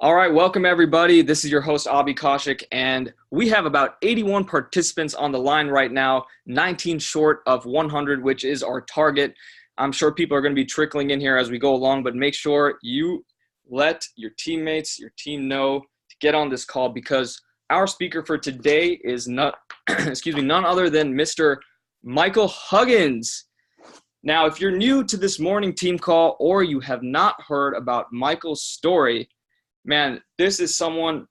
All right, welcome everybody. This is your host, Abhi Kaushik, and we have about 81 participants on the line right now, 19 short of 100, which is our target. I'm sure people are going to be trickling in here as we go along, but make sure you let your teammates, your team know to get on this call because our speaker for today is none other than Mr. Michael Huggins. Now, if you're new to this morning team call or you have not heard about Michael's story, man, this is someone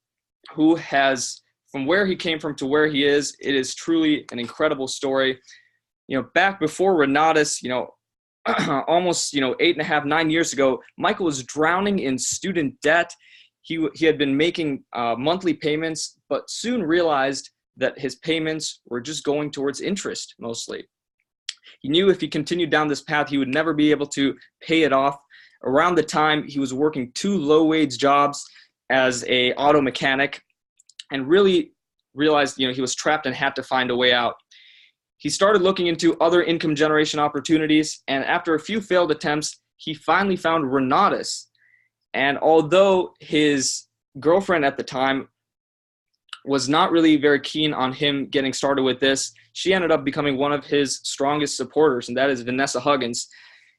who has, from where he came from to where he is, it is truly an incredible story. Back before Renatus, almost, 8.5, 9 years ago, Michael was drowning in student debt. He had been making monthly payments, but soon realized that his payments were just going towards interest mostly. He knew if he continued down this path, he would never be able to pay it off. Around the time, he was working 2 low-wage jobs as a auto mechanic and really realized, he was trapped and had to find a way out. He started looking into other income generation opportunities, and after a few failed attempts, he finally found Renatus. And although his girlfriend at the time was not really very keen on him getting started with this, she ended up becoming one of his strongest supporters, and that is Vanessa Huggins.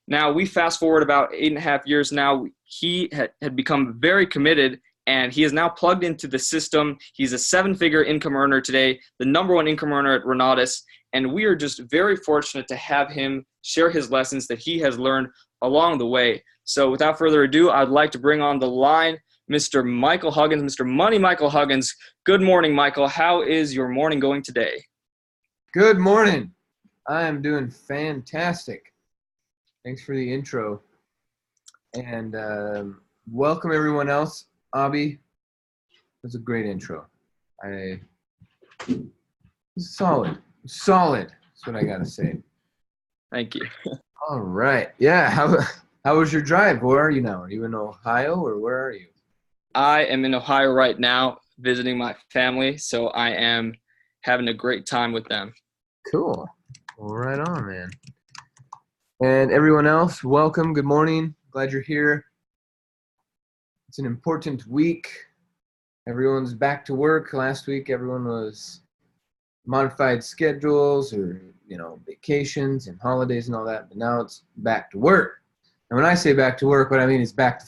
Now, we fast forward about 8.5 years now. He had become very committed, and he is now plugged into the system. He's a 7-figure income earner today, the #1 income earner at Renatus, and we are just very fortunate to have him share his lessons that he has learned along the way. So without further ado, I'd like to bring on the line Mr. Michael Huggins, Mr. Money Michael Huggins. Good morning, Michael. How is your morning going today? Good morning. I am doing fantastic. Thanks for the intro. And welcome everyone else. Abhi, that's a great intro. Solid. That's what I got to say. Thank you. All right. Yeah. How was your drive? Where are you now? Are you in Ohio or where are you? I am in Ohio right now visiting my family, so I am having a great time with them. Cool. Well, right on, man. And everyone else, welcome. Good morning. Glad you're here. It's an important week. Everyone's back to work. Last week, everyone was modified schedules or, vacations and holidays and all that. But now it's back to work. And when I say back to work, what I mean is back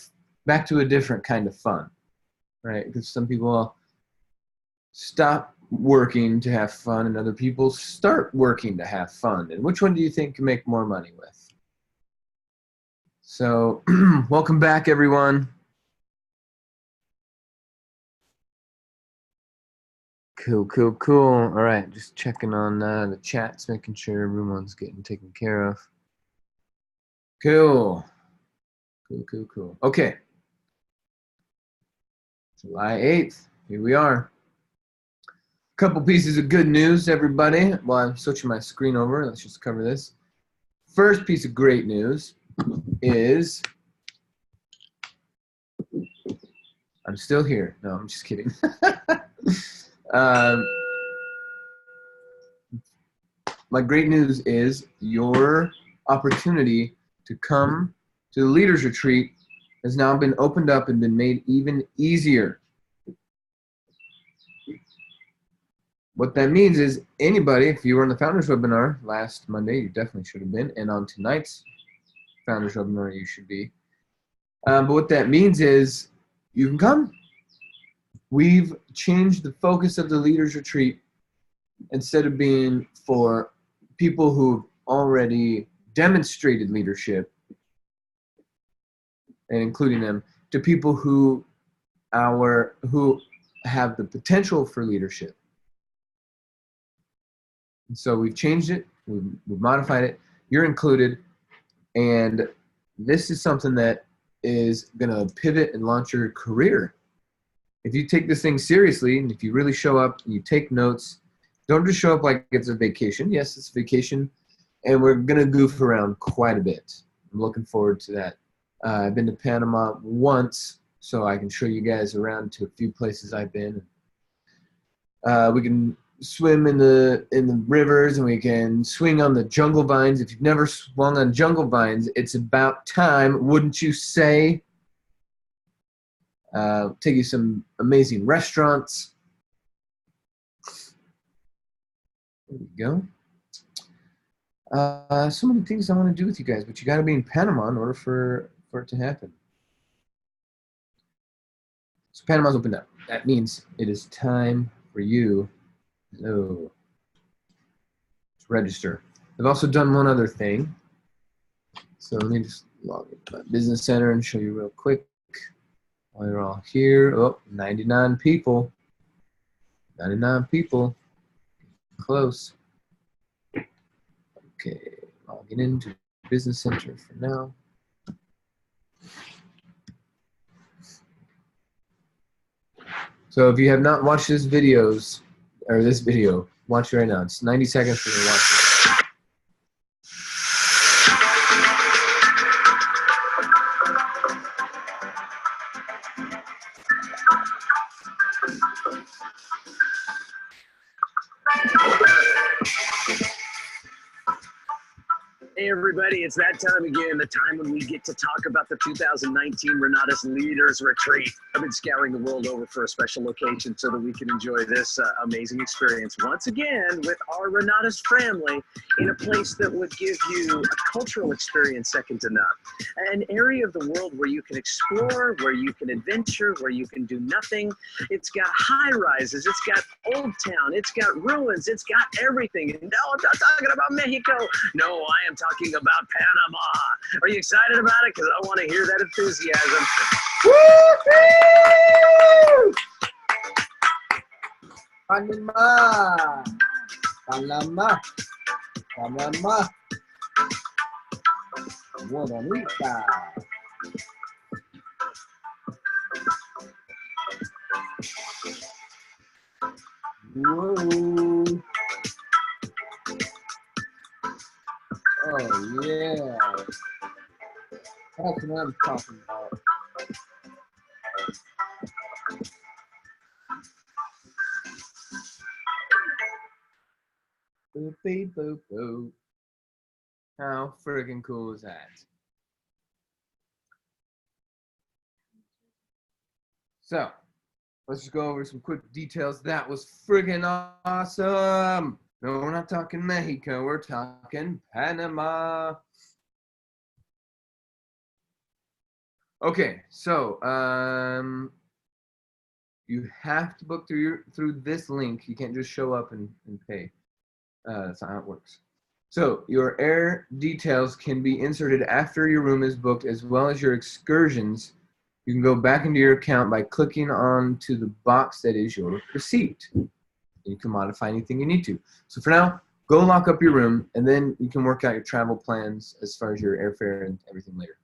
to a different kind of fun, right? Because some people stop working to have fun and other people start working to have fun. And which one do you think can make more money with? So welcome back, everyone. Cool. All right, just checking on the chats, making sure everyone's getting taken care of. Cool. Okay. July 8th, here we are. A couple pieces of good news, everybody. While I'm switching my screen over, let's just cover this. First piece of great news is I'm still here. No, I'm just kidding. My great news is your opportunity to come to the Leaders Retreat has now been opened up and been made even easier. What that means is anybody, if you were on the Founders Webinar last Monday, you definitely should have been, and on tonight's Founders Webinar, you should be. But what that means is you can come. We've changed the focus of the Leaders Retreat instead of being for people who've already demonstrated leadership and including them to people who have the potential for leadership. And so we've changed it, we've modified it, you're included, and this is something that is gonna pivot and launch your career. If you take this thing seriously, and if you really show up and you take notes, don't just show up like it's a vacation. Yes, it's a vacation, and we're gonna goof around quite a bit. I'm looking forward to that. I've been to Panama once, so I can show you guys around to a few places I've been. We can swim in the rivers, and we can swing on the jungle vines. If you've never swung on jungle vines, it's about time, wouldn't you say? take you some amazing restaurants. There we go. So many things I want to do with you guys, but you got to be in Panama in order for it to happen. So Panama's opened up. That means it is time for you to register. I've also done one other thing. So let me just log into my business center and show you real quick while you're all here. Oh, 99 people. 99 people. Close. Okay, logging into business center for now. So if you have not watched this video, watch it right now. It's 90 seconds for you to watch it. Hey everybody, it's that time again, the time when we get to talk about the 2019 Renatus Leaders Retreat. I've been scouring the world over for a special location so that we can enjoy this amazing experience once again with our Renatus family in a place that would give you a cultural experience second to none. An area of the world where you can explore, where you can adventure, where you can do nothing. It's got high rises, it's got Old Town, it's got ruins, it's got everything. And no, I'm not talking about Mexico. No, I am talking about Panama. Are you excited about it? Because I want to hear that enthusiasm. Woo-hoo! Panama. Panama. Panama. Bonita. Whoa. Oh, yeah. That's what I'm talking about. Boop, beep, boop, boop. How friggin' cool is that? So, let's just go over some quick details. That was friggin' awesome. No, we're not talking Mexico. We're talking Panama. Okay, so you have to book through this link. You can't just show up and pay. That's not how it works. So your air details can be inserted after your room is booked, as well as your excursions. You can go back into your account by clicking on to the box that is your receipt. You can modify anything you need to. So for now, go lock up your room, and then you can work out your travel plans as far as your airfare and everything later.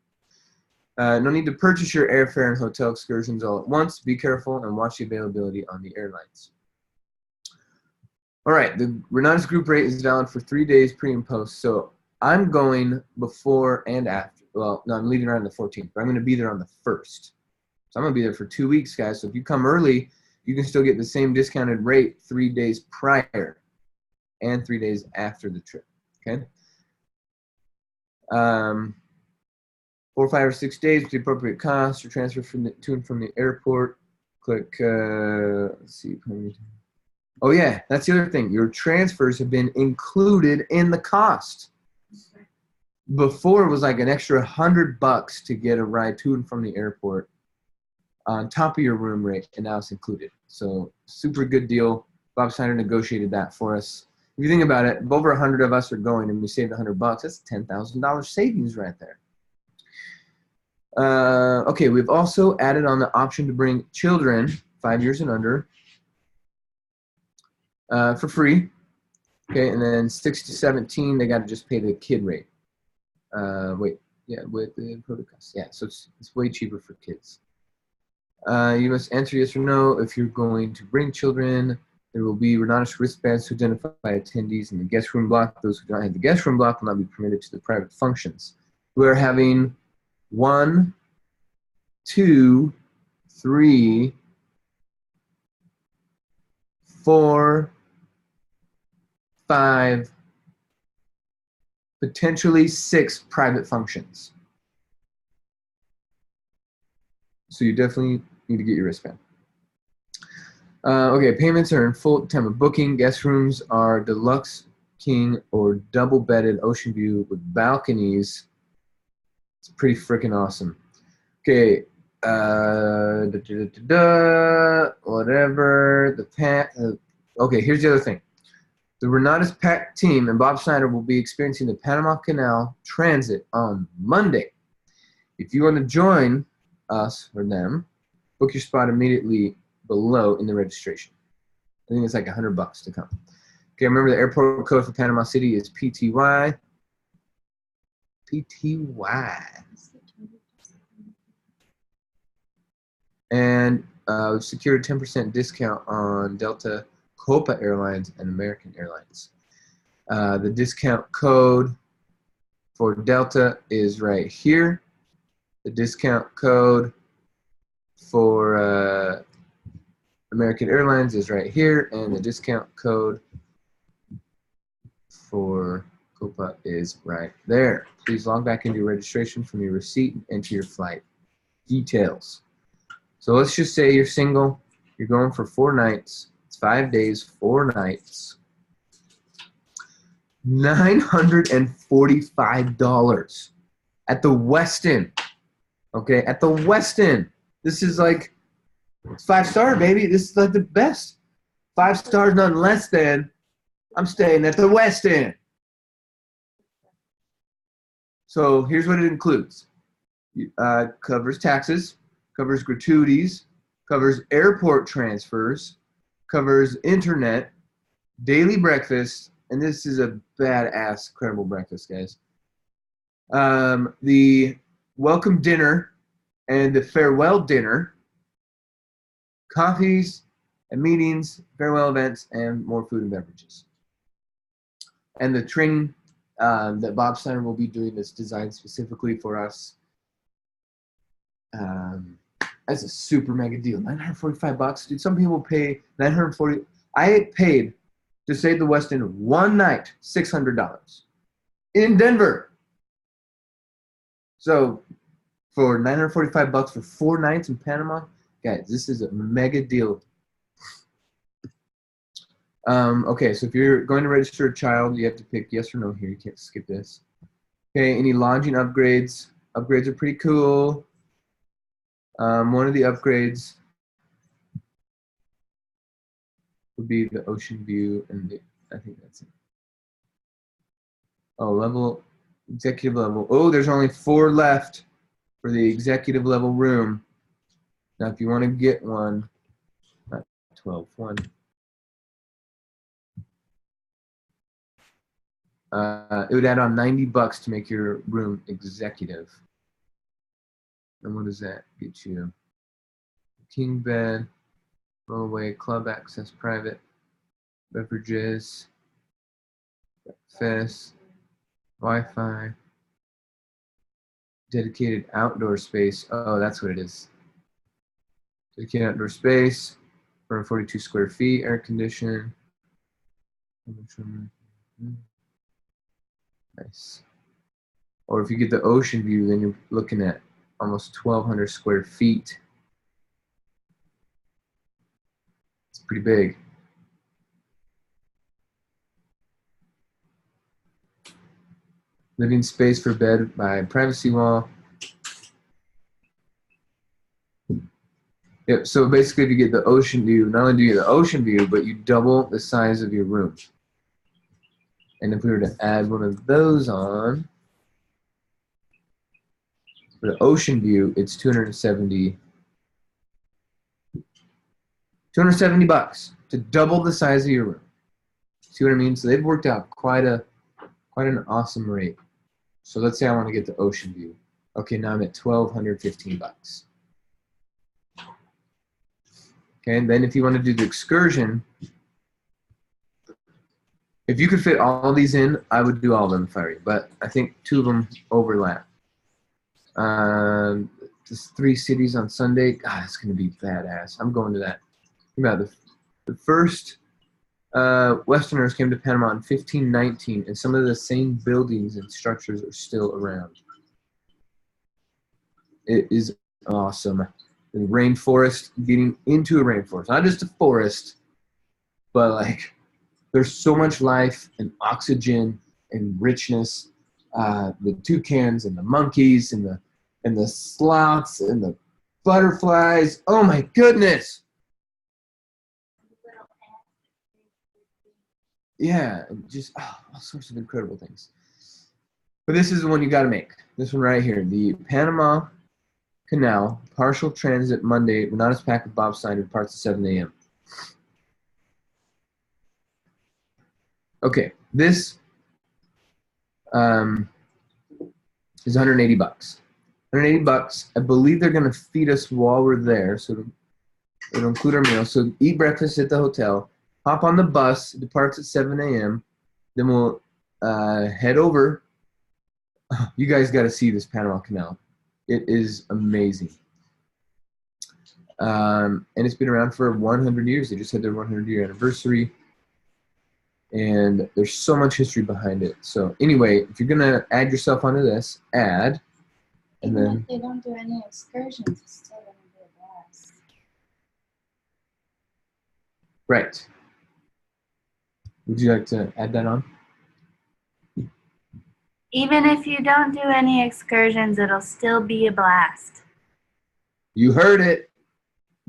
No need to purchase your airfare and hotel excursions all at once. Be careful and watch the availability on the airlines. All right, the Renatus group rate is valid for 3 days pre and post. So I'm going before and after. Well, no, I'm leaving around the 14th, but I'm going to be there on the 1st. So I'm going to be there for 2 weeks, guys. So if you come early, you can still get the same discounted rate 3 days prior and 3 days after the trip, okay? 4, 5, or 6 days with the appropriate cost or transfer to and from the airport. Click, let's see. Oh yeah, that's the other thing. Your transfers have been included in the cost. Before it was like an extra $100 to get a ride to and from the airport on top of your room rate, and now it's included. So super good deal. Bob Snyder negotiated that for us. If you think about it, if over 100 of us are going and we saved $100, that's $10,000 savings right there. Okay, we've also added on the option to bring children 5 years and under for free. Okay, and then 6 to 17, they got to just pay the kid rate. With the protocols. Yeah, so it's way cheaper for kids. You must answer yes or no if you're going to bring children. There will be Renatus wristbands to identify attendees in the guest room block. Those who don't have the guest room block will not be permitted to the private functions. We're having 1, 2, 3, 4, 5, potentially 6 private functions. So you definitely need to get your wristband. Okay, payments are in full time of booking. Guest rooms are deluxe, king, or double-bedded ocean view with balconies. It's pretty freaking awesome. Okay, whatever. Okay, here's the other thing. The Renatus Pack team and Bob Snyder will be experiencing the Panama Canal Transit on Monday. If you want to join us or them, book your spot immediately below in the registration. I think it's like $100 to come. Okay, remember the airport code for Panama City is PTY. PTY. And we've secured a 10% discount on Delta, Copa Airlines, and American Airlines. The discount code for Delta is right here. The discount code for American Airlines is right here, and the discount code for Copa is right there. Please log back into your registration from your receipt and enter your flight details. So let's just say you're single, you're going for 4 nights, it's 5 days, 4 nights, $945 at the Westin. Okay, at the Westin. This is like, it's 5-star, baby. This is like the best. 5 stars, none less than. I'm staying at the Westin. So here's what it includes. Covers taxes, covers gratuities, covers airport transfers, covers internet, daily breakfast, and this is a badass, incredible breakfast, guys. The welcome dinner and the farewell dinner, coffees and meetings, farewell events, and more food and beverages. And the training that Bob Steiner will be doing is designed specifically for us. That's a super mega deal. $945, dude. Some people pay $940. I paid to stay at the Westin 1 night, $600 in Denver. So for $945 for 4 nights in Panama, guys, this is a mega deal. Okay, so if you're going to register a child, you have to pick yes or no here. You can't skip this. Okay, any lodging upgrades? Upgrades are pretty cool. One of the upgrades would be the ocean view, and I think that's it. Oh, level, executive level. Oh, there's only 4 left for the executive level room. Now, if you want to get one, not 12, 1. It would add on $90 to make your room executive. And what does that get you? King bed, rollaway, club access, private, beverages, breakfast, Wi-Fi, dedicated outdoor space. Oh, that's what it is. Dedicated outdoor space, 442 square feet, air conditioned. Nice. Or if you get the ocean view, then you're looking at almost 1,200 square feet. It's pretty big. Living space for bed by privacy wall. Yep, so basically if you get the ocean view, not only do you get the ocean view, but you double the size of your room. And if we were to add one of those on, for the ocean view, it's $270 to double the size of your room. See what I mean? So they've worked out quite an awesome rate. So let's say I want to get the ocean view. Okay, now I'm at $1,215. Okay, and then if you want to do the excursion, if you could fit all these in, I would do all of them if I were you, but I think 2 of them overlap. Just 3 cities on Sunday. God, it's going to be badass. I'm going to that. Think about the first Westerners came to Panama in 1519, and some of the same buildings and structures are still around. It is awesome. the rainforest, getting into a rainforest, not just a forest, but like there's so much life and oxygen and richness. The toucans and the monkeys and the sloths and the butterflies. Oh my goodness. Yeah, just all sorts of incredible things. But this is the one you got to make. This one right here, the Panama Canal, partial transit Monday, Renatus Pack with Bob Stein departs at 7 a.m. Okay, this is 180 bucks. 180 bucks. I believe they're going to feed us while we're there, so it'll include our meal. So eat breakfast at the hotel, hop on the bus, departs at 7 a.m. Then we'll head over. You guys got to see this Panama Canal. It is amazing. And it's been around for 100 years. They just had their 100-year anniversary. And there's so much history behind it. So anyway, if you're going to add yourself onto this, add. And Even then if they don't do any excursions, it's still going to be a blast. right. Would you like to add that on? Even if you don't do any excursions, it'll still be a blast. You heard it.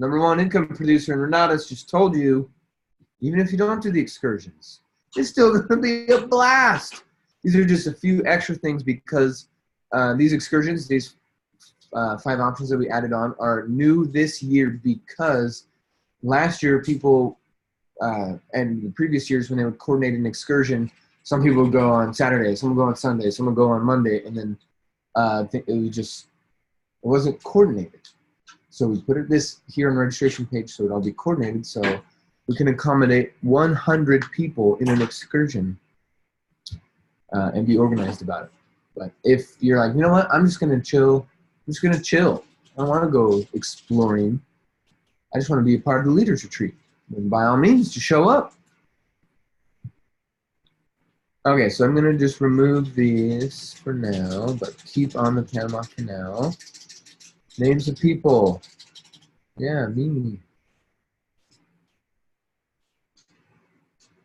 #1 income producer in Renatus just told you, even if you don't do the excursions, it's still going to be a blast. These are just a few extra things because these excursions, these 5 options that we added on are new this year because last year people and the previous years when they would coordinate an excursion, some people would go on Saturday, some would go on Sunday, some would go on Monday, and then it wasn't coordinated. So we put this here on the registration page so it all be coordinated so we can accommodate 100 people in an excursion and be organized about it. But if you're like, you know what, I'm just going to chill. I'm just going to chill. I don't want to go exploring. I just want to be a part of the leaders retreat. Then by all means, just show up. Okay, so I'm going to just remove these for now, but keep on the Panama Canal. Names of people. Yeah, me.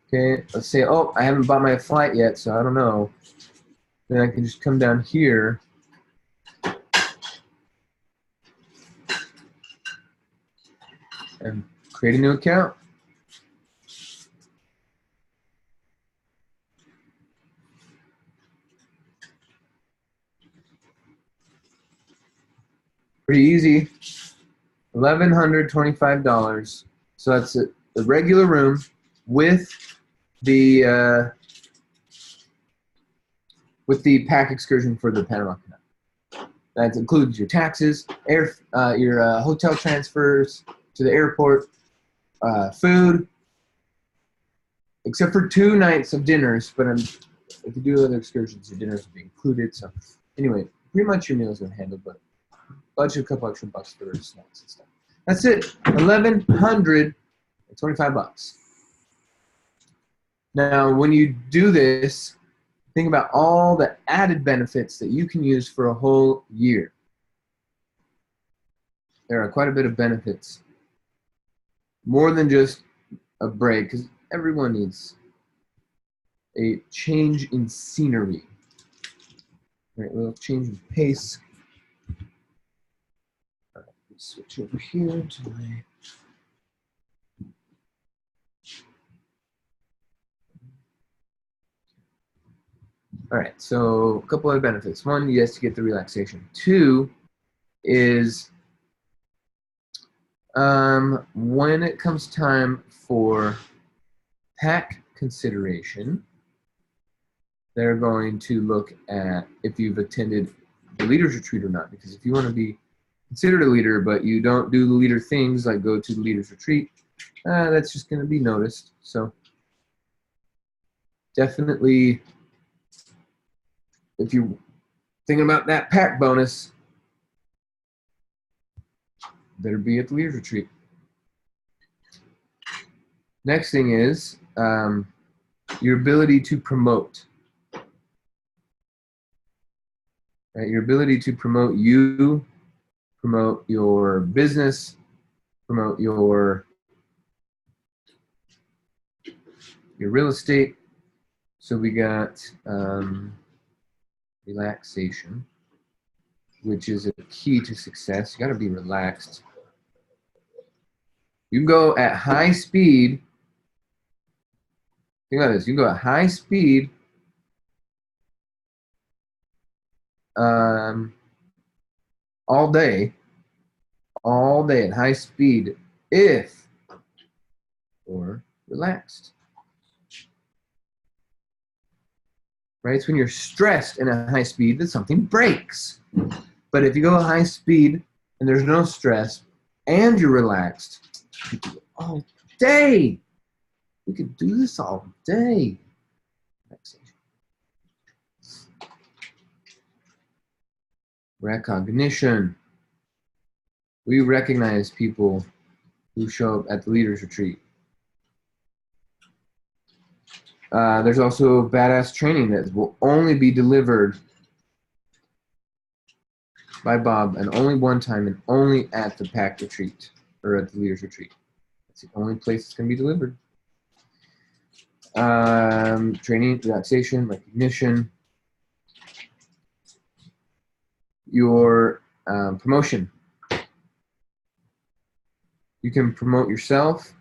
Okay, let's say, oh, I haven't bought my flight yet, so I don't know. Then I can just come down here. And create a new account. Pretty easy. $1,125. So that's a regular room with the pack excursion for the Panama Canal. That includes your taxes, your hotel transfers to the airport, food, except for 2 nights of dinners. But if you do other excursions, your dinners will be included. So anyway, pretty much your meals are handled, but budget a couple extra bucks for snacks and stuff. That's it. $1,125. Now, when you do this, think about all the added benefits that you can use for a whole year. There are quite a bit of benefits. More than just a break, because everyone needs a change in scenery. All right, a little change in pace. All right, let's switch over here to my... All right, so a couple other benefits. 1, yes, to get the relaxation. 2 is when it comes time for pack consideration, they're going to look at if you've attended the leaders retreat or not. Because if you want to be considered a leader, but you don't do the leader things like go to the leaders retreat, that's just going to be noticed. So definitely, if you're thinking about that pack bonus, better be at the leaders retreat. Next thing is your ability to promote. Right? Your ability to promote you, promote your business, promote your real estate. So we got relaxation, which is a key to success. You got to be relaxed. You can go at high speed. Think about this. You can go at high speed all day at high speed if you're relaxed. Right? It's when you're stressed and at high speed that something breaks. But if you go at high speed and there's no stress and you're relaxed, you can go all day. We could do this all day. Recognition. We recognize people who show up at the Leaders Retreat. There's also badass training that will only be delivered by Bob and only one time and only at the PAC retreat or at the Leaders Retreat. It's the only place it's going to be delivered. Training, relaxation, recognition. Your promotion. You can promote yourself.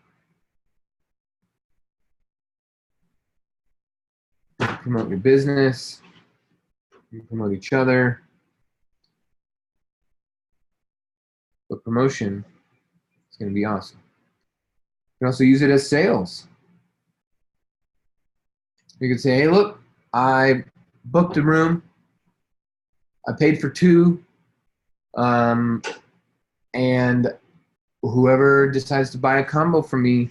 You can promote your business. You can promote each other. But promotion is going to be awesome. You can also use it as sales. You can say, hey, look, I booked a room. I paid for 2. And whoever decides to buy a combo from me,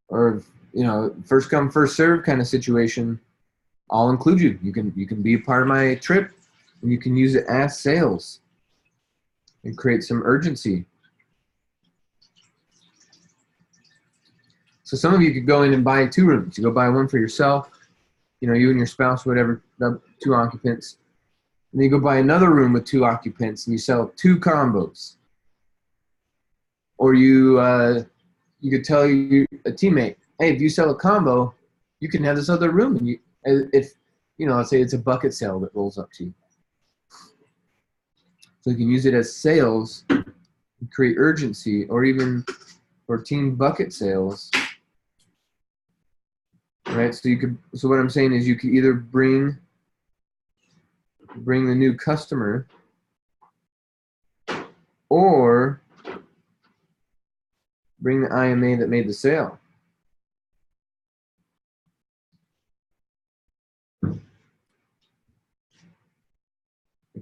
or first come first serve kind of situation, I'll include you. You can be a part of my trip, and you can use it as sales and create some urgency. So some of you could go in and buy 2 rooms. You go buy one for yourself, you and your spouse, whatever, 2 occupants. And then you go buy another room with 2 occupants and you sell 2 combos. Or you could tell a teammate, hey, if you sell a combo, you can have this other room. And let's say it's a bucket sale that rolls up to you. So you can use it as sales, and create urgency, or even for team bucket sales. Right? So what I'm saying is you could either bring the new customer or bring the IMA that made the sale.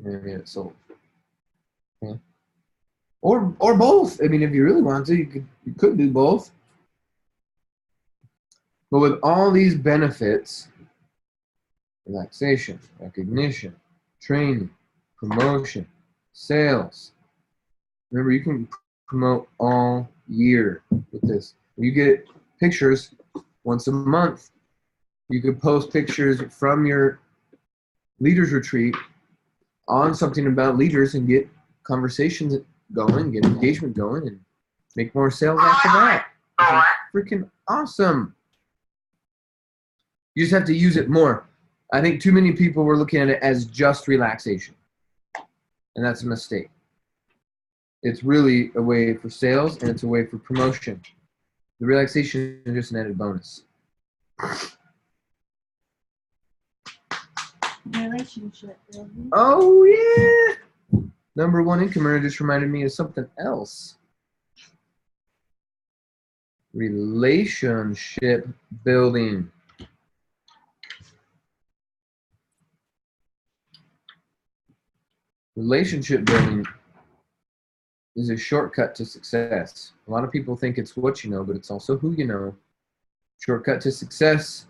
And get it sold. Okay. Or both. I mean, if you really want to, you could do both. But with all these benefits, relaxation, recognition, training, promotion, sales. Remember, you can promote all year with this. You get pictures once a month. You could post pictures from your Leaders Retreat on something about leaders and get conversations going, get engagement going, and make more sales after that. It's freaking awesome. You just have to use it more. I think too many people were looking at it as just relaxation, and that's a mistake. It's really a way for sales, and it's a way for promotion. The relaxation is just an added bonus. Relationship building. Oh, yeah. Number 1 income earner just reminded me of something else. Relationship building. Relationship building is a shortcut to success. A lot of people think it's what you know, but it's also who you know. Shortcut to success.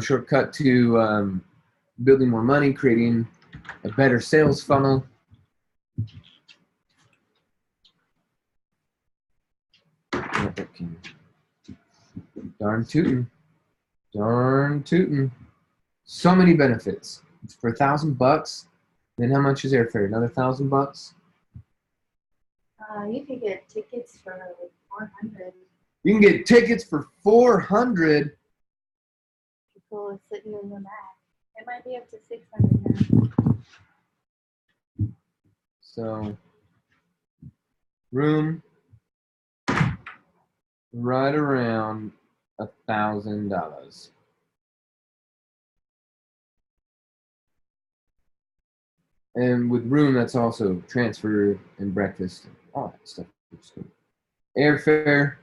Shortcut to building more money, creating a better sales funnel. Darn tootin'. Darn tootin'. So many benefits. For $1,000, then how much is airfare? Another $1,000? You could get tickets for like 400. You can get tickets for 400. People sitting in the back. It might be up to 600 now. So, room right around $1,000. And with room, that's also transfer and breakfast and all that stuff. Airfare,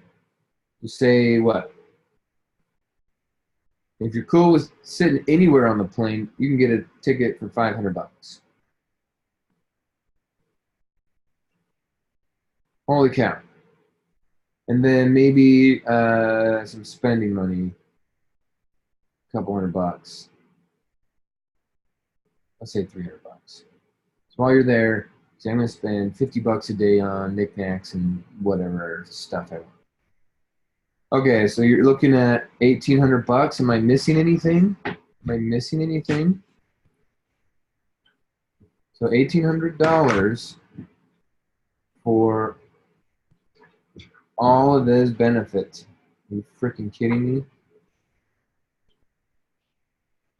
you say what? If you're cool with sitting anywhere on the plane, you can get a ticket for $500. Holy cow. And then maybe some spending money, a couple $100. Let's say $300. So while you're there, say I'm going to spend $50 a day on knickknacks and whatever stuff I want. Okay, so you're looking at $1,800. Am I missing anything? Am I missing anything? So $1,800 for all of this benefit. Are you freaking kidding me?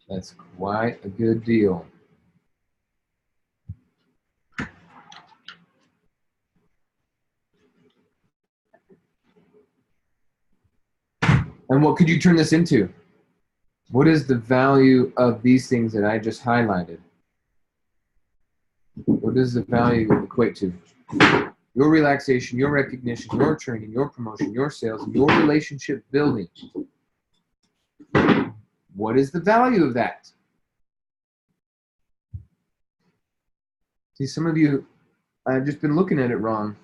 That's quite a good deal. And what could you turn this into? What is the value of these things that I just highlighted? What does the value equate to? Your relaxation, your recognition, your training, your promotion, your sales, your relationship building. What is the value of that? See, some of you, I've just been looking at it wrong,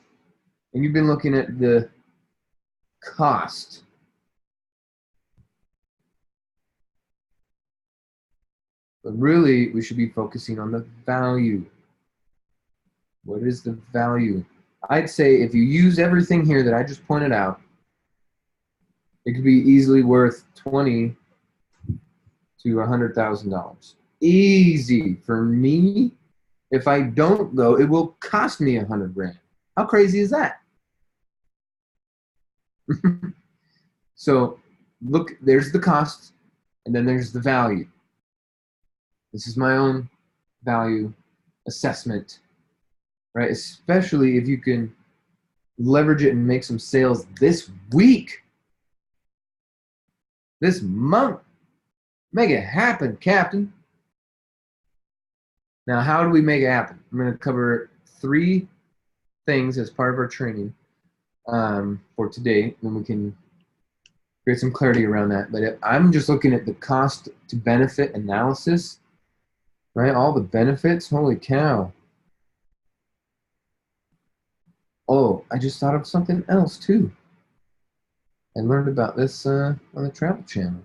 and you've been looking at the cost. But really, we should be focusing on the value. What is the value? I'd say if you use everything here that I just pointed out, it could be easily worth $20,000 to $100,000. Easy. For me, if I don't go, it will cost me $100,000. How crazy is that? So look, there's the cost, and then there's the value. This is my own value assessment, right? Especially if you can leverage it and make some sales this week, this month. Make it happen, Captain. Now, how do we make it happen? I'm going to cover 3 things as part of our training for today, then we can create some clarity around that. But if I'm just looking at the cost to benefit analysis, right? All the benefits, holy cow. Oh, I just thought of something else too. I learned about this on the Travel Channel.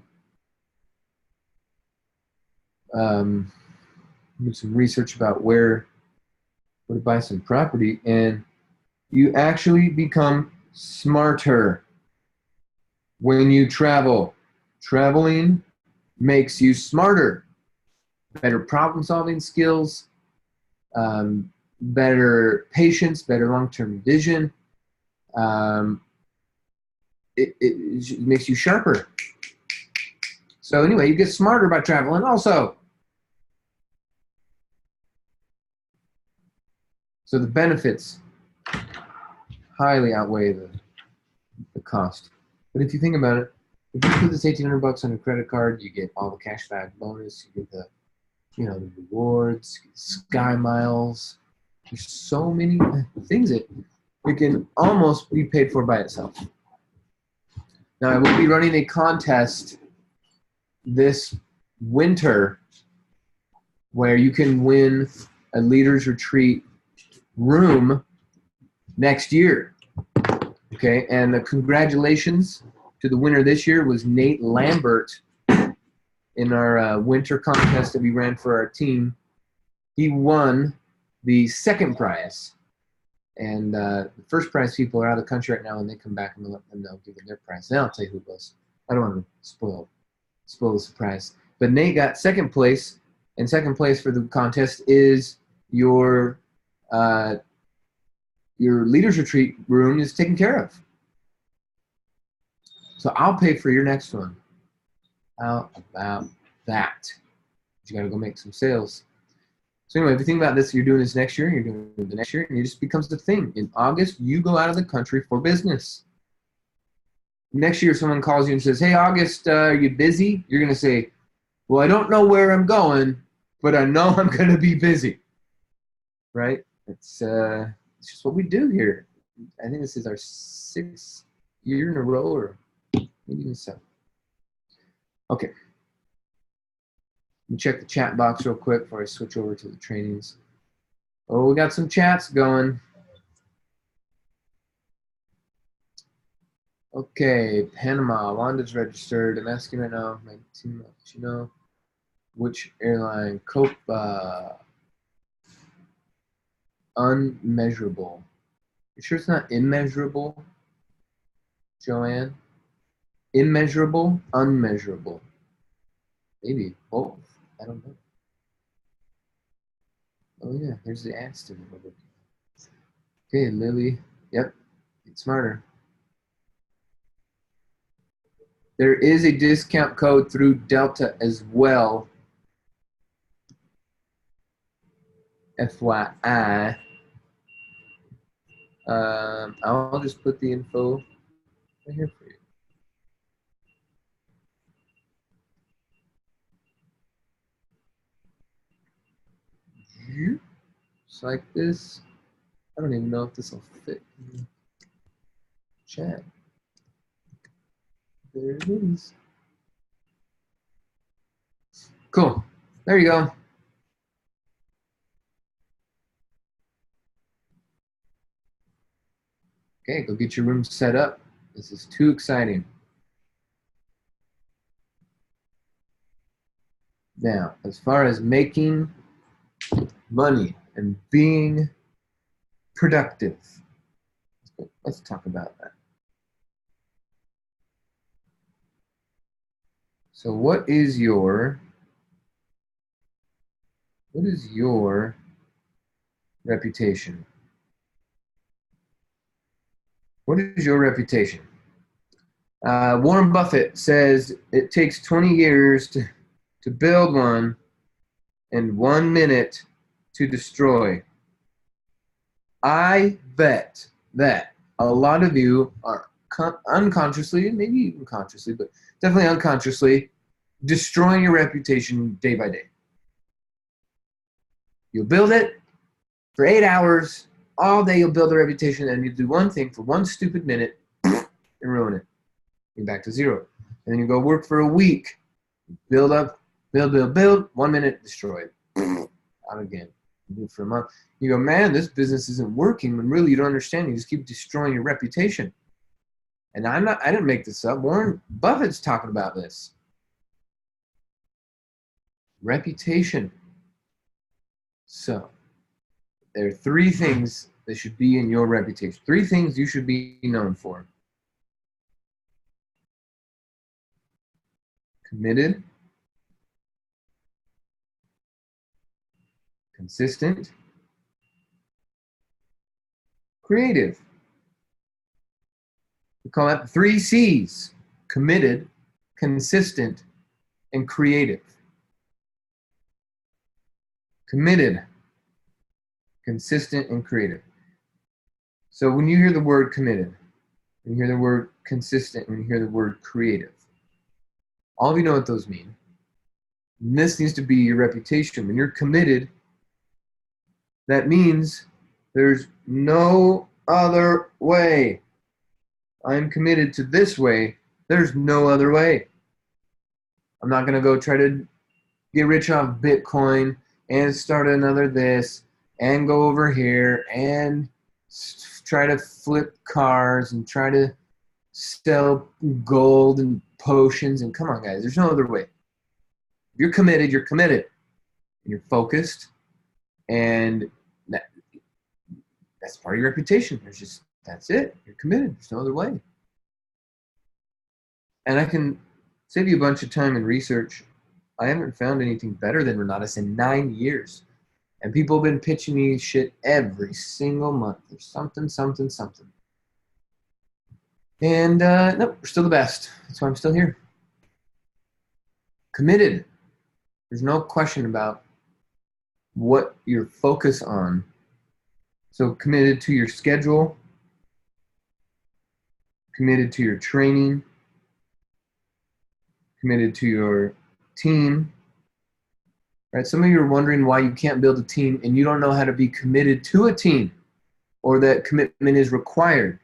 Do some research about where to buy some property, and you actually become smarter when you travel. Traveling makes you smarter, better problem-solving skills, better patience, better long-term vision. It makes you sharper. So anyway, you get smarter by traveling also. So the benefits highly outweigh the cost. But if you think about it, if you put this $1,800 on a credit card, you get all the cash back bonus, you get the, the rewards, sky miles. There's so many things that it can almost be paid for by itself. Now, I will be running a contest this winter where you can win a leaders retreat room next year. Okay, and congratulations to the winner this year was Nate Lambert in our winter contest that we ran for our team. He won the second prize. And the first prize people are out of the country right now, and they come back and let them know, give them their prize. Then I'll tell you who it was. I don't want to spoil the surprise. But Nate got second place, and second place for the contest is your leaders retreat room is taken care of. So I'll pay for your next one. How about that? You got to go make some sales. So anyway, if you think about this, you're doing this next year, you're doing it the next year, and it just becomes the thing. In August, you go out of the country for business. Next year, someone calls you and says, hey, August, are you busy? You're going to say, well, I don't know where I'm going, but I know I'm going to be busy. Right? It's just what we do here. I think this is our 6th year in a row, or maybe even 7. Okay. Let me check the chat box real quick before I switch over to the trainings. Oh, we got some chats going. Okay, Panama. Wanda's registered. I'm asking right now. My team, you know, which airline? Copa. Unmeasurable. You sure it's not immeasurable, Joanne? Immeasurable, unmeasurable. Maybe both. I don't know. Oh yeah, there's the Aston. Okay, Lily. Yep, get smarter. There is a discount code through Delta as well. FYI. I'll just put the info right here for you. Just like this. I don't even know if this will fit in the chat. There it is. Cool. There you go. Okay, go get your room set up. This is too exciting. Now, as far as making money and being productive, let's talk about that. So what is your reputation? What is your reputation? Warren Buffett says it takes 20 years to build one and 1 minute to destroy. I bet that a lot of you are unconsciously, maybe even consciously, but definitely unconsciously, destroying your reputation day by day. You'll build it for 8 hours, all day you'll build a reputation, and you do one thing for 1 stupid minute and ruin it. You're back to 0. And then you go work for a week, build up, build, 1 minute, destroy it. Out again. You do it for a month. You go, man, this business isn't working, when really you don't understand. You just keep destroying your reputation. And I didn't make this up. Warren Buffett's talking about this. Reputation. So, there are 3 things that should be in your reputation. 3 things you should be known for. Committed, consistent, creative. We call that 3 C's: committed, consistent, and creative. Committed, consistent, and creative. So when you hear the word committed, when you hear the word consistent, when you hear the word creative, all of you know what those mean. And this needs to be your reputation. When you're committed, that means there's no other way. I'm committed to this way. There's no other way. I'm not going to go try to get rich off Bitcoin and start another this and go over here and try to flip cars and try to sell gold and potions. And come on, guys, there's no other way. If you're committed, you're committed. And you're focused. And that's part of your reputation. That's it. You're committed. There's no other way. And I can save you a bunch of time and research. I haven't found anything better than Renatus in 9 years. And people have been pitching me shit every single month. There's something. And nope, we're still the best. That's why I'm still here. Committed. There's no question about what your focus on. So committed to your schedule, committed to your training, committed to your team. Right? Some of you are wondering why you can't build a team and you don't know how to be committed to a team or that commitment is required.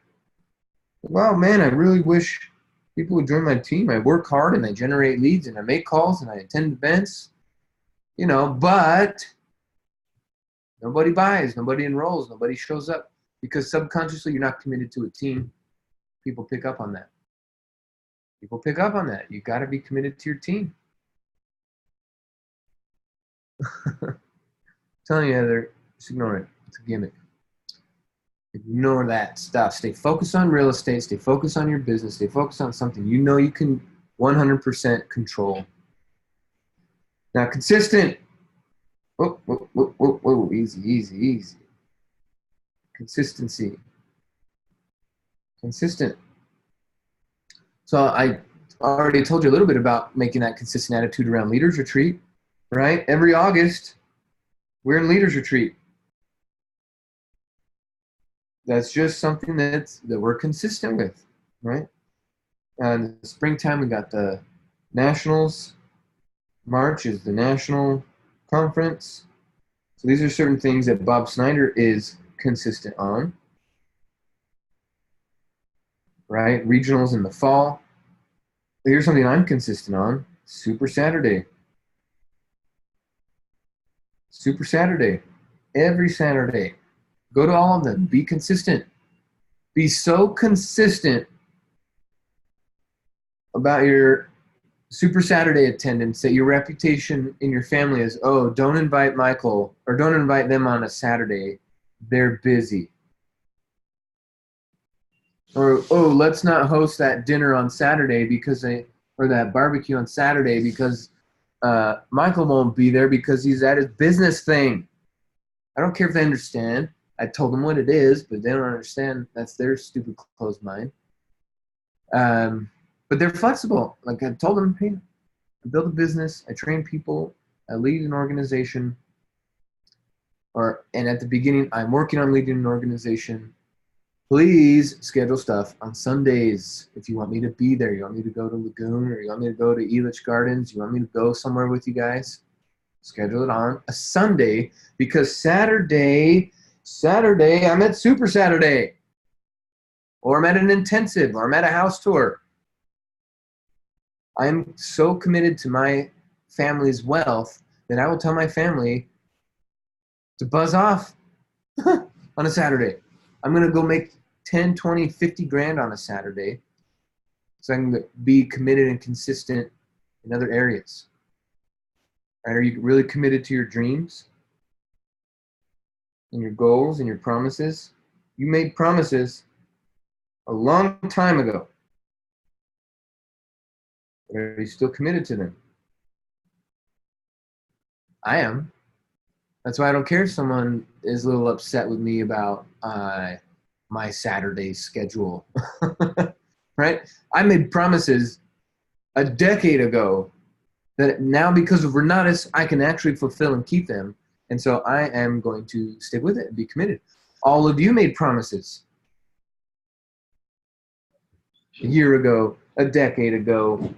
Wow, man, I really wish people would join my team. I work hard and I generate leads and I make calls and I attend events, but nobody buys, nobody enrolls, nobody shows up because subconsciously you're not committed to a team. People pick up on that. You got to be committed to your team. I'm telling you, Heather, just ignore it. It's a gimmick. Ignore that stuff. Stay focused on real estate. Stay focused on your business. Stay focused on something you know you can 100% control. Now, consistent. Whoa, easy. Consistency. Consistent. So I already told you a little bit about making that consistent attitude around Leaders Retreat, right? Every August, we're in Leaders Retreat. That's just something that we're consistent with, right? In the springtime, we got the Nationals. March is the National Conference. So these are certain things that Bob Snyder is consistent on, right? Regionals in the fall. Here's something I'm consistent on. Super Saturday. Every Saturday. Go to all of them. Be consistent. Be so consistent about your Super Saturday attendance that your reputation in your family is, oh, don't invite Michael or don't invite them on a Saturday. They're busy. Or, oh, let's not host that dinner on Saturday or that barbecue on Saturday because Michael won't be there because he's at his business thing. I don't care if they understand. I told them what it is, but they don't understand. That's their stupid closed mind. But they're flexible. Like I told them, hey, I build a business. I train people. I lead an organization. And at the beginning, I'm working on leading an organization. Please schedule stuff on Sundays. If you want me to be there, you want me to go to Lagoon, or you want me to go to Elitch Gardens, you want me to go somewhere with you guys, schedule it on a Sunday because Saturday, I'm at Super Saturday, or I'm at an intensive, or I'm at a house tour. I'm so committed to my family's wealth that I will tell my family to buzz off on a Saturday. I'm going to go make 10, 20, 50 grand on a Saturday so I can be committed and consistent in other areas. Right? Are you really committed to your dreams and your goals and your promises? You made promises a long time ago. Are you still committed to them? I am. That's why I don't care if someone is a little upset with me about my Saturday schedule. Right? I made promises a decade ago that now because of Renatus, I can actually fulfill and keep them. And so I am going to stick with it and be committed. All of you made promises a year ago, a decade ago.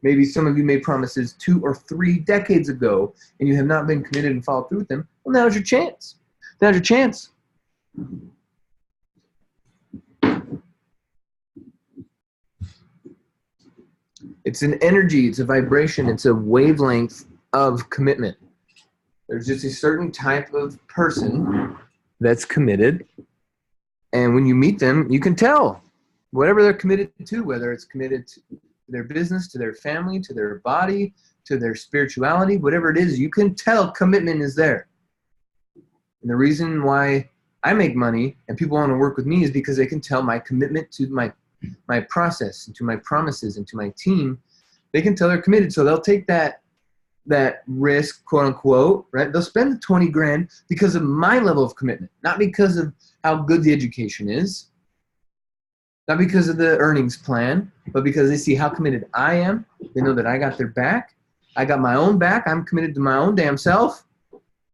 Maybe some of you made promises 2 or 3 decades ago, and you have not been committed and followed through with them. Well, now's your chance. Now's your chance. It's an energy, it's a vibration, it's a wavelength of commitment. There's just a certain type of person that's committed, and when you meet them, you can tell whatever they're committed to, whether it's committed to their business, to their family, to their body, to their spirituality, whatever it is, you can tell commitment is there. And the reason why I make money and people want to work with me is because they can tell my commitment to my process and to my promises and to my team. They can tell they're committed. So they'll take that that risk, quote unquote, right? They'll spend the 20 grand because of my level of commitment, not because of how good the education is, not because of the earnings plan, but because they see how committed I am. They know that I got their back. I got my own back. I'm committed to my own damn self,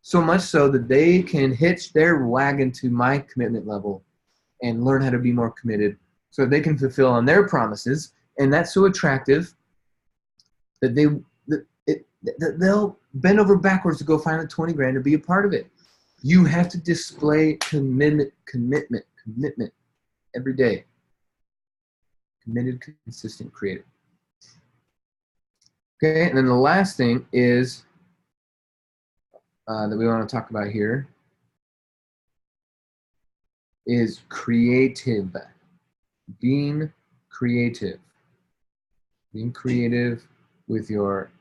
so much so that they can hitch their wagon to my commitment level and learn how to be more committed so that they can fulfill on their promises. And that's so attractive that they'll bend over backwards to go find the 20 grand to be a part of it. You have to display commitment every day. Committed, consistent, creative. Okay, and then the last thing is that we want to talk about here is creative. Being creative. Being creative with your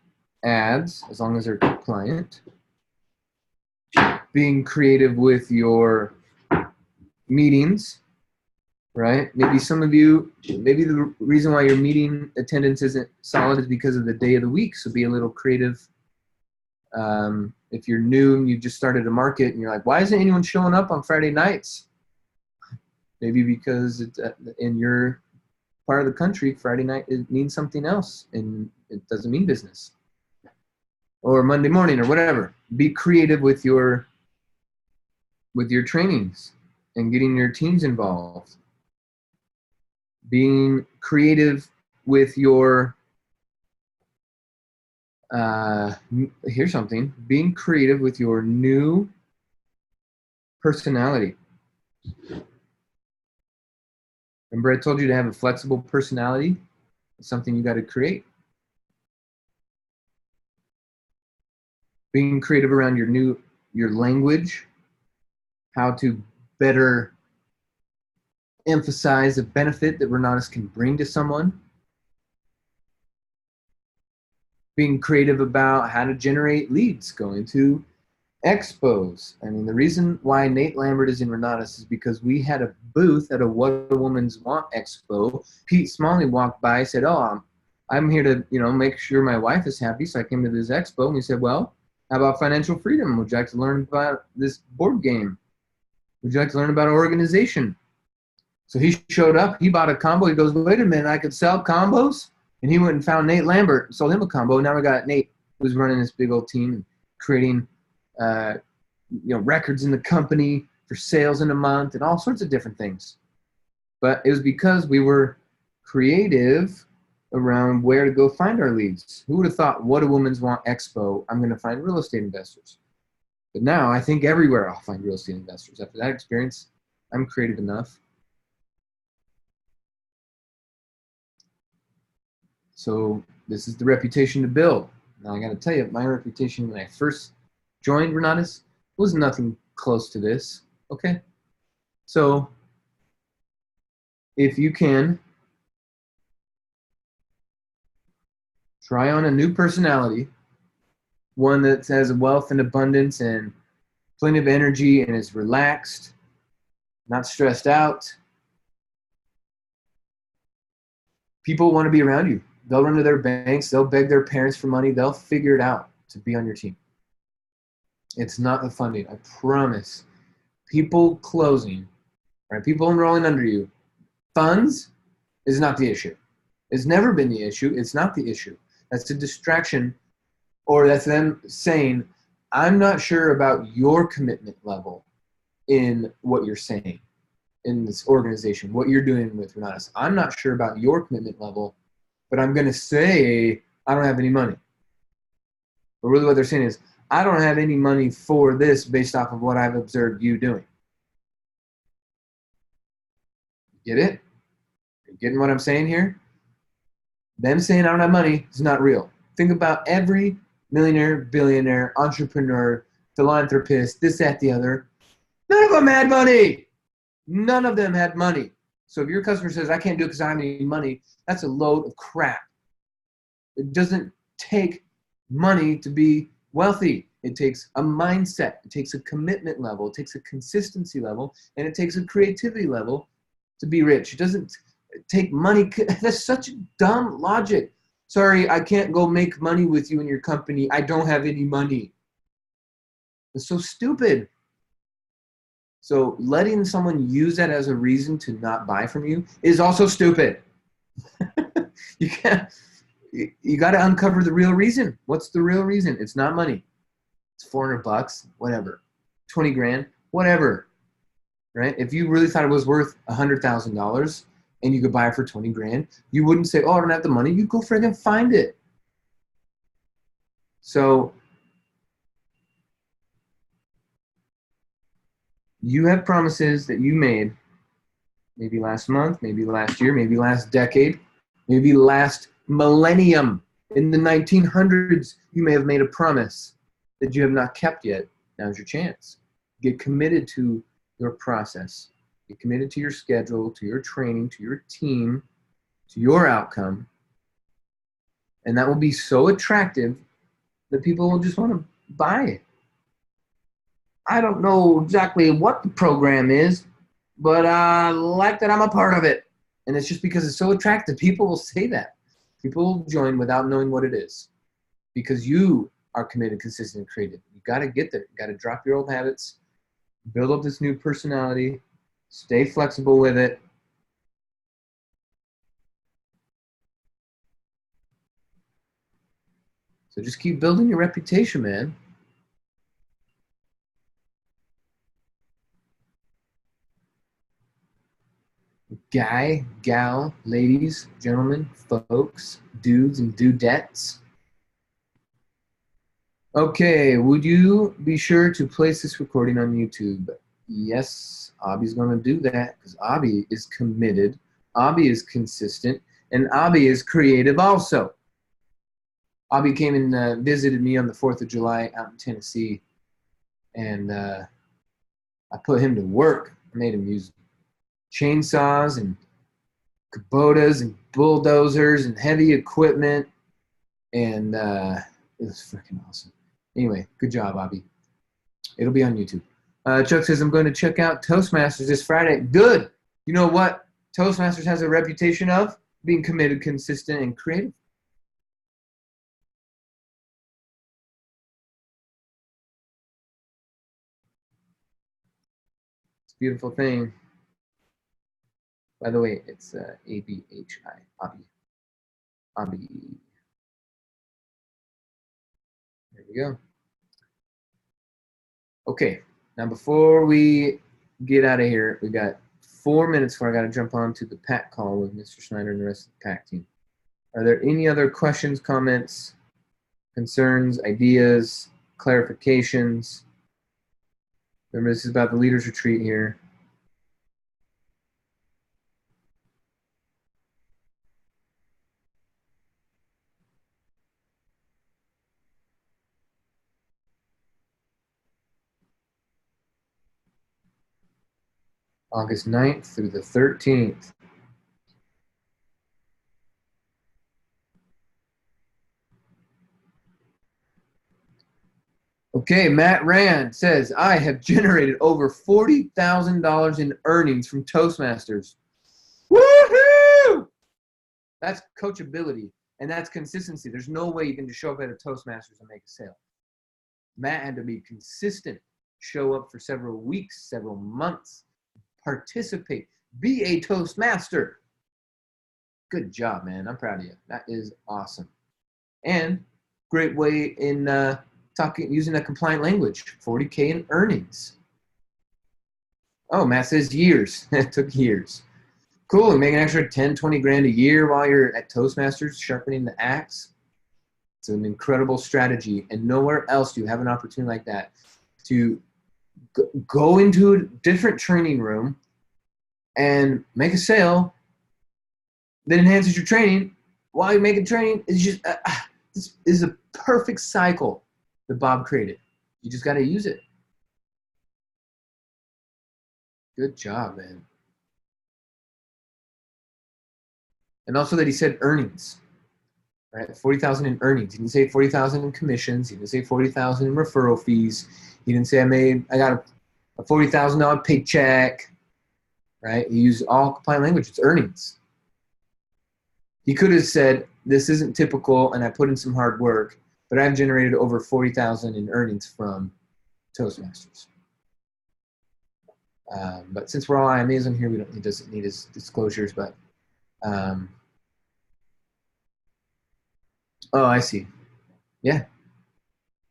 ads, as long as they're compliant. Being creative with your meetings, right? Maybe some of you, maybe the reason why your meeting attendance isn't solid is because of the day of the week, so be a little creative. If you're new and you just started a market and you're like, why isn't anyone showing up on Friday nights? Maybe because it's in your part of the country, Friday night it means something else and it doesn't mean business. Or Monday morning or whatever. Be creative with your trainings and getting your teams involved. Being creative with your here's something. Being creative with your new personality. Remember I told you to have a flexible personality? It's something you got to create. Being creative around your language, how to better emphasize a benefit that Renatus can bring to someone. Being creative about how to generate leads, going to expos. I mean, the reason why Nate Lambert is in Renatus is because we had a booth at a What a Woman's Want Expo. Pete Smalley walked by, said, oh, I'm here to, make sure my wife is happy, so I came to this expo. And we said, well, how about financial freedom? Would you like to learn about this board game? Would you like to learn about organization? So he showed up, he bought a combo. He goes, wait a minute, I could sell combos? And he went and found Nate Lambert and sold him a combo. Now we got Nate, who's running this big old team and creating records in the company for sales in a month and all sorts of different things. But it was because we were creative around where to go find our leads. Who would have thought, What a Woman's Want Expo, I'm going to find real estate investors. But now I think everywhere I'll find real estate investors. After that experience, I'm creative enough. So this is the reputation to build. Now I got to tell you, my reputation when I first joined Renatus was nothing close to this. Okay, so if you can try on a new personality, one that has wealth and abundance and plenty of energy and is relaxed, not stressed out. People want to be around you. They'll run to their banks. They'll beg their parents for money. They'll figure it out to be on your team. It's not the funding, I promise. People closing, right? People enrolling under you. Funds is not the issue. It's never been the issue. It's not the issue. That's a distraction, or that's them saying, I'm not sure about your commitment level in what you're saying in this organization, what you're doing with Renatus. I'm not sure about your commitment level, but I'm going to say I don't have any money. But really what they're saying is, I don't have any money for this based off of what I've observed you doing. Get it? You're getting what I'm saying here? Them saying I don't have money is not real. Think about every millionaire, billionaire, entrepreneur, philanthropist, this, that, the other. None of them had money. None of them had money. So if your customer says, I can't do it because I don't have any money, that's a load of crap. It doesn't take money to be wealthy. It takes a mindset. It takes a commitment level. It takes a consistency level. And it takes a creativity level to be rich. It doesn't take money. That's such dumb logic. Sorry, I can't go make money with you in your company. I don't have any money. It's so stupid. So letting someone use that as a reason to not buy from you is also stupid. You can't. You got to uncover the real reason. What's the real reason? It's not money. It's $400, whatever. 20 grand, whatever. Right? If you really thought it was worth $100,000 and you could buy it for 20 grand, you wouldn't say, "Oh, I don't have the money." You go friggin' find it. So you have promises that you made, maybe last month, maybe last year, maybe last decade, maybe last millennium. In the 1900s, you may have made a promise that you have not kept yet. Now's your chance. Get committed to your process. Get committed to your schedule, to your training, to your team, to your outcome. And that will be so attractive that people will just want to buy it. I don't know exactly what the program is, but I like that I'm a part of it. And it's just because it's so attractive. People will say that. People will join without knowing what it is because you are committed, consistent, and creative. You got to get there. You got to drop your old habits, build up this new personality, stay flexible with it. So just keep building your reputation, man. Guy, gal, ladies, gentlemen, folks, dudes, and dudettes. Okay, would you be sure to place this recording on YouTube? Yes, Abby's going to do that because Abby is committed, Abby is consistent, and Abby is creative also. Abby came and visited me on the 4th of July out in Tennessee, and I put him to work. I made him use chainsaws and Kubotas and bulldozers and heavy equipment, and it was freaking awesome. Anyway, good job, Abby. It'll be on YouTube. Chuck says, I'm going to check out Toastmasters this Friday. Good. You know what Toastmasters has a reputation of? Being committed, consistent, and creative. It's a beautiful thing. By the way, it's A-B-H-I, Abby. Abby. There we go. Okay, now before we get out of here, we got 4 minutes before I got to jump on to the PAC call with Mr. Schneider and the rest of the PAC team. Are there any other questions, comments, concerns, ideas, clarifications? Remember, this is about the Leaders Retreat here. August 9th through the 13th. Okay, Matt Rand says, I have generated over $40,000 in earnings from Toastmasters. Woohoo! That's coachability, and that's consistency. There's no way you can just show up at a Toastmasters and make a sale. Matt had to be consistent, show up for several weeks, several months, participate, be a Toastmaster. Good job, man. I'm proud of you. That is awesome. And great way in using a compliant language, 40K in earnings. Oh, Matt says years. It took years. Cool. You make an extra 10, 20 grand a year while you're at Toastmasters sharpening the axe. It's an incredible strategy, and nowhere else do you have an opportunity like that to go into a different training room and make a sale that enhances your training while you're making training. It's just this is a perfect cycle that Bob created. You just got to use it. Good job, man. And also that he said earnings, right? 40,000 in earnings. He didn't say 40,000 in commissions. He didn't say 40,000 in referral fees. He didn't say I got a $40,000 paycheck, right? He used all compliant language. It's earnings. He could have said, this isn't typical and I put in some hard work, but I've generated over 40,000 in earnings from Toastmasters. But since we're all IMAs on here, he doesn't need his disclosures, but oh, I see. Yeah,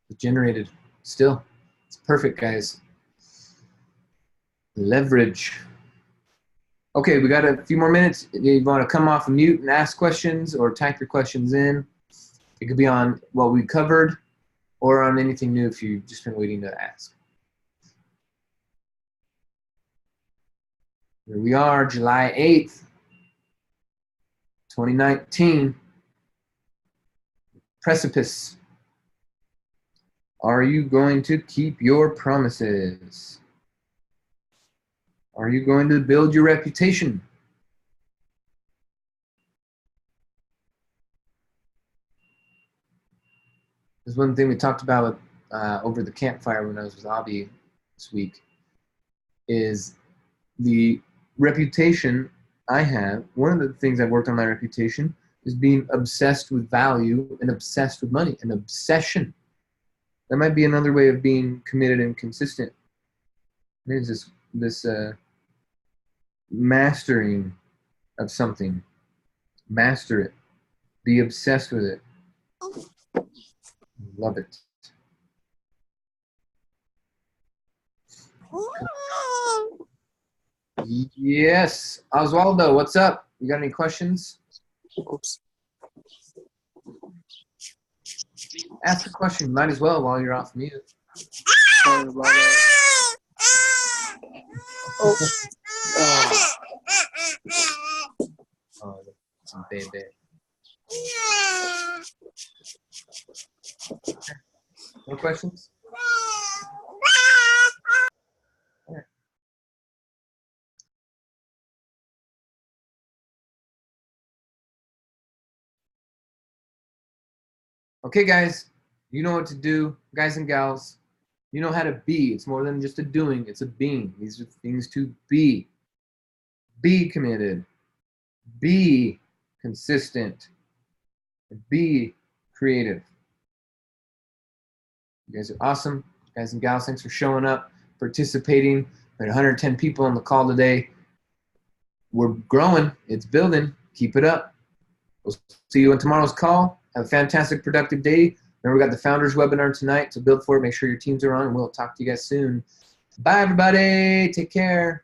it generated still. It's perfect, guys. Leverage. Okay, we got a few more minutes. If you want to come off of mute and ask questions or type your questions in, it could be on what we covered or on anything new if you've just been waiting to ask. Here we are, July 8th, 2019. Precipice. Are you going to keep your promises? Are you going to build your reputation? There's one thing we talked about over the campfire when I was with Abby this week is the reputation I have. One of the things I've worked on my reputation is being obsessed with value and obsessed with money, an obsession. That might be another way of being committed and consistent. There's this mastering of something. Master it. Be obsessed with it. Love it. Yes. Oswaldo, what's up? You got any questions? Oops. Ask a question. Might as well while you're off mute. Sorry about that. Oh. Oh, that's a baby. No questions? All right. Okay, guys, you know what to do, guys and gals. You know how to be. It's more than just a doing, it's a being. These are things to be. Be committed. Be consistent. Be creative. You guys are awesome. Guys and gals, thanks for showing up, participating. We had 110 people on the call today. We're growing. It's building. Keep it up. We'll see you on tomorrow's call. Have a fantastic, productive day. Remember, we got the Founders webinar tonight, so build for it. Make sure your teams are on, and we'll talk to you guys soon. Bye, everybody. Take care.